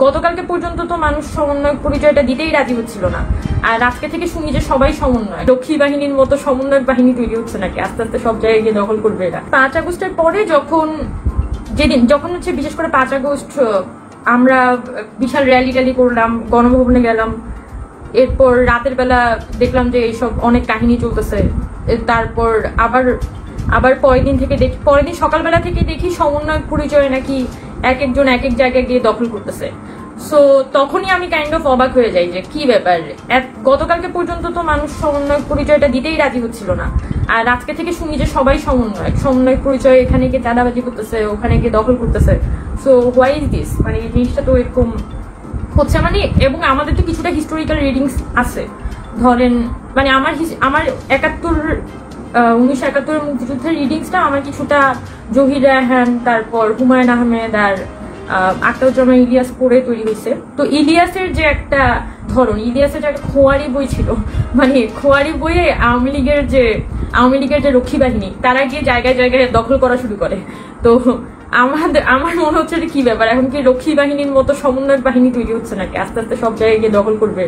গতকালকে পর্যন্ত তো মানুষ সমন্বয়ক পরিচয়টা দিতেই রাজি হচ্ছিল না, আর আজকে থেকে শুনি যে সবাই সমন্বয়, লক্ষ্মী বাহিনীর মতো সমন্বয়ক বাহিনী তৈরি হচ্ছে নাকি, আস্তে আস্তে সব জায়গায় গিয়ে দখল করবে এরা। 5 আগস্টের পরে যখন হচ্ছে বিশেষ করে 5 আগস্ট আমরা বিশাল র্যালি ট্যালি করলাম, গণভবনে গেলাম, এরপর রাতের বেলা দেখলাম যে এইসব অনেক কাহিনী চলতেছে, তারপর আবার পরের দিন সকালবেলা থেকে দেখি সমন্বয়ক পরিচয় নাকি এক একজন এক এক জায়গায় গিয়ে দখল করতেছে। সো তখনই আমি কাইন্ড অফ অবাক হয়ে যাই যে কি ব্যাপার, গতকালকে পর্যন্ত তো মানুষ সমন্বয়ক পরিচয়টা দিতেই রাজি হচ্ছিল না, আর আজকে থেকে শুনি যে সবাই সমন্বয়ক পরিচয়, এখানে গিয়ে চাঁদাবাজি করতেছে, ওখানে গিয়ে দখল করতেছে। সো হোয়াই ইজ দিস, মানে এই জিনিসটা তো এরকম হচ্ছে, মানে এবং আমাদের তো কিছুটা হিস্টোরিক্যাল রিডিংস আছে, ধরেন মানে আমার 1971 মুক্তিযুদ্ধের রিডিংসটা আমার কিছুটা জহির রায়হান, তারপর হুমায়ুন আহমেদ আর আখতারুজ্জামান ইলিয়াস পড়ে তৈরি হয়েছে। তো ইলিয়াসের যে একটা ধরন, ইলিয়াসের যে একটা খোয়ারি বই ছিল, মানে খোয়ারি বইয়ে আওয়ামী লীগের যে রক্ষী বাহিনী তারা গিয়ে জায়গায় জায়গায় দখল করা শুরু করে। তো আমার মনে হচ্ছে যে কি ব্যাপার, এখন কি রক্ষী বাহিনীর মতো সমন্বয়ক বাহিনী তৈরি হচ্ছে নাকি, আস্তে আস্তে সব জায়গায় গিয়ে দখল করবে।